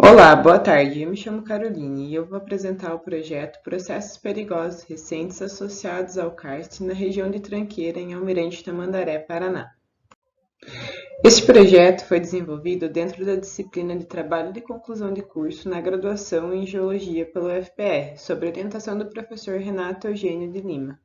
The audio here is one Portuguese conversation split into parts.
Olá, boa tarde. Eu me chamo Caroline e eu vou apresentar o projeto Processos Perigosos Recentes Associados ao Karst na região de Tranqueira, em Almirante Tamandaré, Paraná. Este projeto foi desenvolvido dentro da disciplina de Trabalho de Conclusão de Curso na graduação em Geologia pelo UFPR, sob orientação do professor Renato Eugênio de Lima.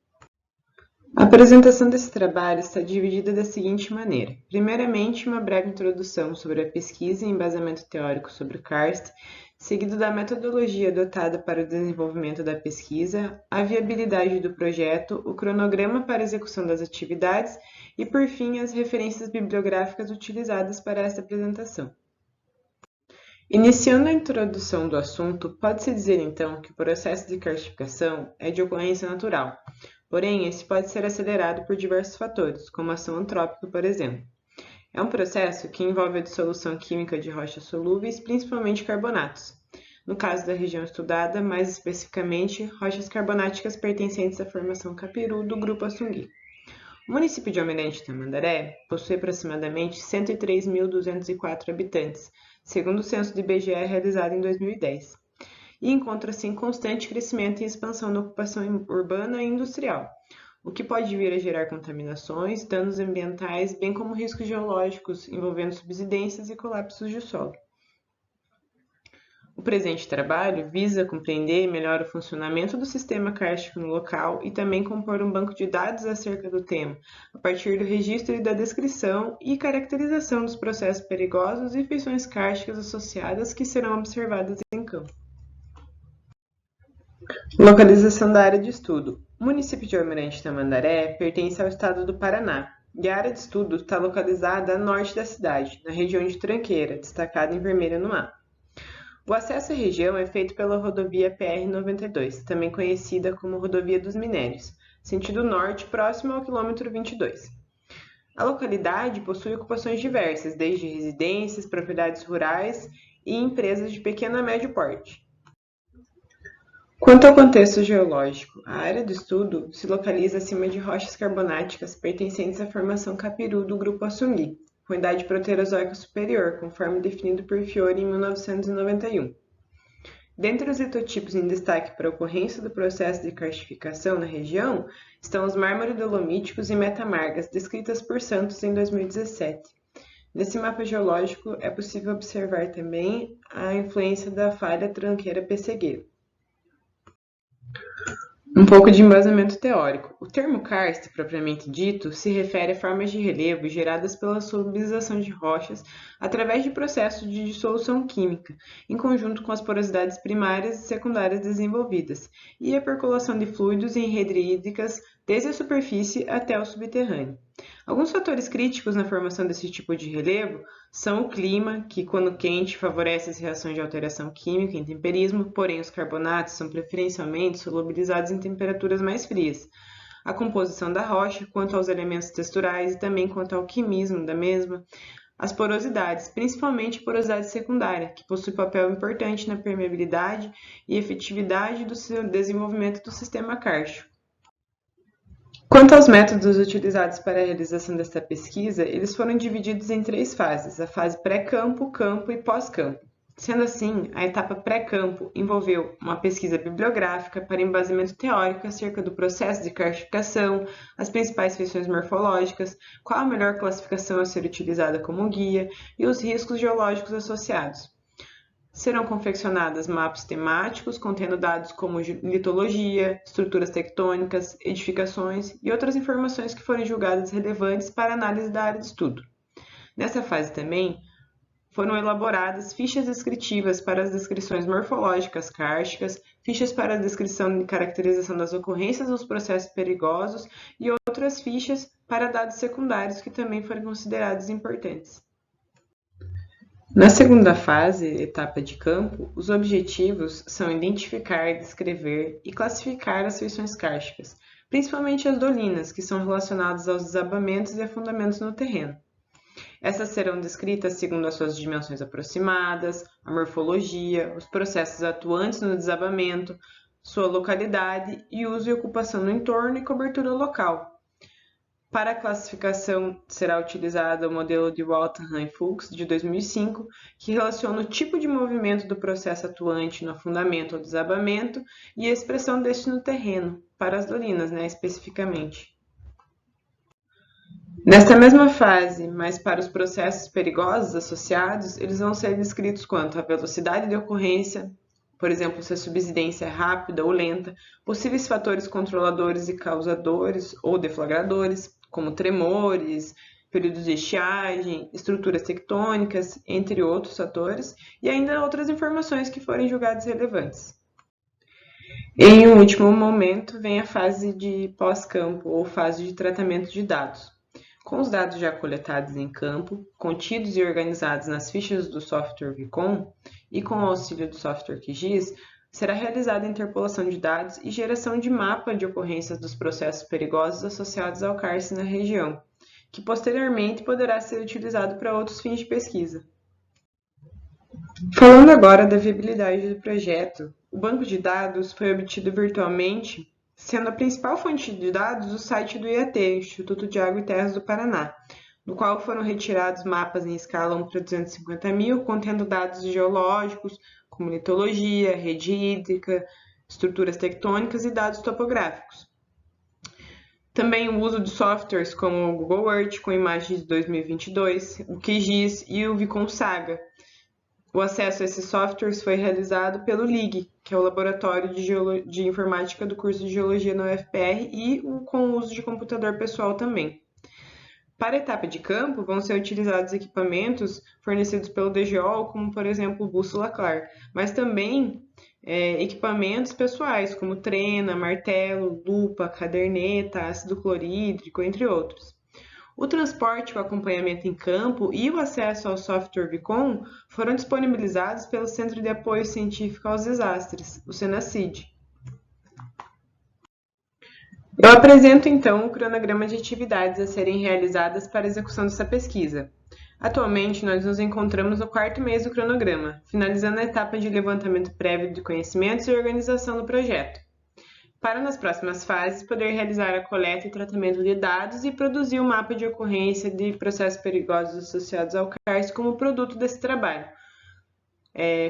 A apresentação desse trabalho está dividida da seguinte maneira. Primeiramente, uma breve introdução sobre a pesquisa e embasamento teórico sobre o karst, seguido da metodologia adotada para o desenvolvimento da pesquisa, a viabilidade do projeto, o cronograma para a execução das atividades e, por fim, as referências bibliográficas utilizadas para esta apresentação. Iniciando a introdução do assunto, pode-se dizer então que o processo de karstificação é de ocorrência natural. Porém, esse pode ser acelerado por diversos fatores, como a ação antrópica, por exemplo. É um processo que envolve a dissolução química de rochas solúveis, principalmente carbonatos. No caso da região estudada, mais especificamente, rochas carbonáticas pertencentes à formação Capiru do grupo Assungui. O município de Almirante Tamandaré possui aproximadamente 103.204 habitantes, segundo o censo do IBGE realizado em 2010. E encontra-se em constante crescimento e expansão da ocupação urbana e industrial, o que pode vir a gerar contaminações, danos ambientais, bem como riscos geológicos envolvendo subsidências e colapsos de solo. O presente trabalho visa compreender melhor o funcionamento do sistema kárstico no local e também compor um banco de dados acerca do tema, a partir do registro e da descrição e caracterização dos processos perigosos e feições kársticas associadas que serão observadas em campo. Localização da área de estudo. O município de Almirante Tamandaré pertence ao estado do Paraná, e a área de estudo está localizada a norte da cidade, na região de Tranqueira, destacada em vermelho no mapa. O acesso à região é feito pela rodovia PR-92, também conhecida como Rodovia dos Minérios, sentido norte, próximo ao quilômetro 22. A localidade possui ocupações diversas, desde residências, propriedades rurais e empresas de pequeno a médio porte. Quanto ao contexto geológico, a área do estudo se localiza acima de rochas carbonáticas pertencentes à formação Capiru do grupo Assungui, com idade proterozoica superior, conforme definido por Fiore em 1991. Dentre os litotipos em destaque para a ocorrência do processo de karstificação na região estão os mármore-dolomíticos e metamargas, descritas por Santos em 2017. Nesse mapa geológico é possível observar também a influência da falha tranqueira-pessegueiro. Um pouco de embasamento teórico. O termo karst, propriamente dito, se refere a formas de relevo geradas pela solubilização de rochas através de processos de dissolução química, em conjunto com as porosidades primárias e secundárias desenvolvidas, e a percolação de fluidos em redes hídricas desde a superfície até o subterrâneo. Alguns fatores críticos na formação desse tipo de relevo são o clima, que quando quente favorece as reações de alteração química em temperismo, porém os carbonatos são preferencialmente solubilizados em temperaturas mais frias. A composição da rocha, quanto aos elementos texturais e também quanto ao quimismo da mesma, as porosidades, principalmente a porosidade secundária, que possui papel importante na permeabilidade e efetividade do desenvolvimento do sistema kárstico. Quanto aos métodos utilizados para a realização desta pesquisa, eles foram divididos em 3 fases, a fase pré-campo, campo e pós-campo. Sendo assim, a etapa pré-campo envolveu uma pesquisa bibliográfica para embasamento teórico acerca do processo de karstificação, as principais feições morfológicas, qual a melhor classificação a ser utilizada como guia e os riscos geológicos associados. Serão confeccionados mapas temáticos contendo dados como litologia, estruturas tectônicas, edificações e outras informações que forem julgadas relevantes para a análise da área de estudo. Nessa fase também, foram elaboradas fichas descritivas para as descrições morfológicas kársticas, fichas para a descrição e caracterização das ocorrências dos processos perigosos e outras fichas para dados secundários que também foram considerados importantes. Na segunda fase, etapa de campo, os objetivos são identificar, descrever e classificar as feições kársticas, principalmente as dolinas, que são relacionadas aos desabamentos e afundamentos no terreno. Essas serão descritas segundo as suas dimensões aproximadas, a morfologia, os processos atuantes no desabamento, sua localidade e uso e ocupação no entorno e cobertura local. Para a classificação, será utilizado o modelo de Waltham e Fuchs, de 2005, que relaciona o tipo de movimento do processo atuante no afundamento ou desabamento e a expressão deste no terreno, para as dolinas, especificamente. Nesta mesma fase, mas para os processos perigosos associados, eles vão ser descritos quanto a velocidade de ocorrência, por exemplo, se a subsidência é rápida ou lenta, possíveis fatores controladores e causadores ou deflagradores, como tremores, períodos de estiagem, estruturas tectônicas, entre outros fatores, e ainda outras informações que forem julgadas relevantes. Em um último momento, vem a fase de pós-campo ou fase de tratamento de dados. Com os dados já coletados em campo, contidos e organizados nas fichas do software Vicon e com o auxílio do software QGIS, será realizada a interpolação de dados e geração de mapa de ocorrências dos processos perigosos associados ao cárcere na região, que posteriormente poderá ser utilizado para outros fins de pesquisa. Falando agora da viabilidade do projeto, o banco de dados foi obtido virtualmente, sendo a principal fonte de dados o site do IAT, Instituto de Água e Terras do Paraná, no qual foram retirados mapas em escala 1/250.000, contendo dados geológicos, como litologia, rede hídrica, estruturas tectônicas e dados topográficos. Também o uso de softwares como o Google Earth, com imagens de 2022, o QGIS e o Vicon Saga. O acesso a esses softwares foi realizado pelo LIG, que é o Laboratório de Informática do curso de Geologia na UFPR, e com o uso de computador pessoal também. Para a etapa de campo, vão ser utilizados equipamentos fornecidos pelo DGO, como, por exemplo, o bússola CLAR, mas também equipamentos pessoais, como trena, martelo, lupa, caderneta, ácido clorídrico, entre outros. O transporte, o acompanhamento em campo e o acesso ao software Vicon foram disponibilizados pelo Centro de Apoio Científico aos Desastres, o Senacid. Eu apresento então o cronograma de atividades a serem realizadas para a execução dessa pesquisa. Atualmente, nós nos encontramos no 4º mês do cronograma, finalizando a etapa de levantamento prévio de conhecimentos e organização do projeto, para nas próximas fases poder realizar a coleta e tratamento de dados e produzir o mapa de ocorrência de processos perigosos associados ao cárcere como produto desse trabalho,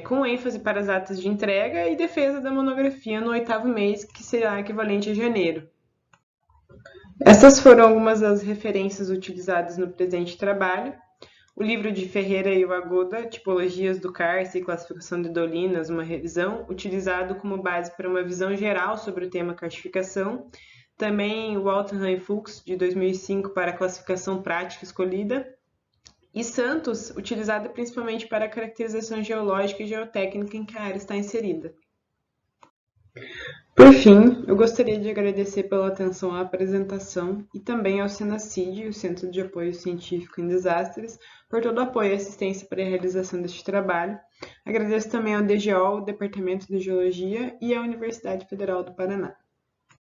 com ênfase para as atas de entrega e defesa da monografia no 8º mês, que será equivalente a janeiro. Essas foram algumas das referências utilizadas no presente trabalho. O livro de Ferreira e Aguda, Tipologias do Cárcere e Classificação de Dolinas, uma revisão, utilizado como base para uma visão geral sobre o tema carcificação. Também o Waltham e Fuchs, de 2005, para a classificação prática escolhida. E Santos, utilizado principalmente para a caracterização geológica e geotécnica em que a área está inserida. Por fim, eu gostaria de agradecer pela atenção à apresentação e também ao Senacid, o Centro de Apoio Científico em Desastres, por todo o apoio e assistência para a realização deste trabalho. Agradeço também ao DGO, o Departamento de Geologia e à Universidade Federal do Paraná.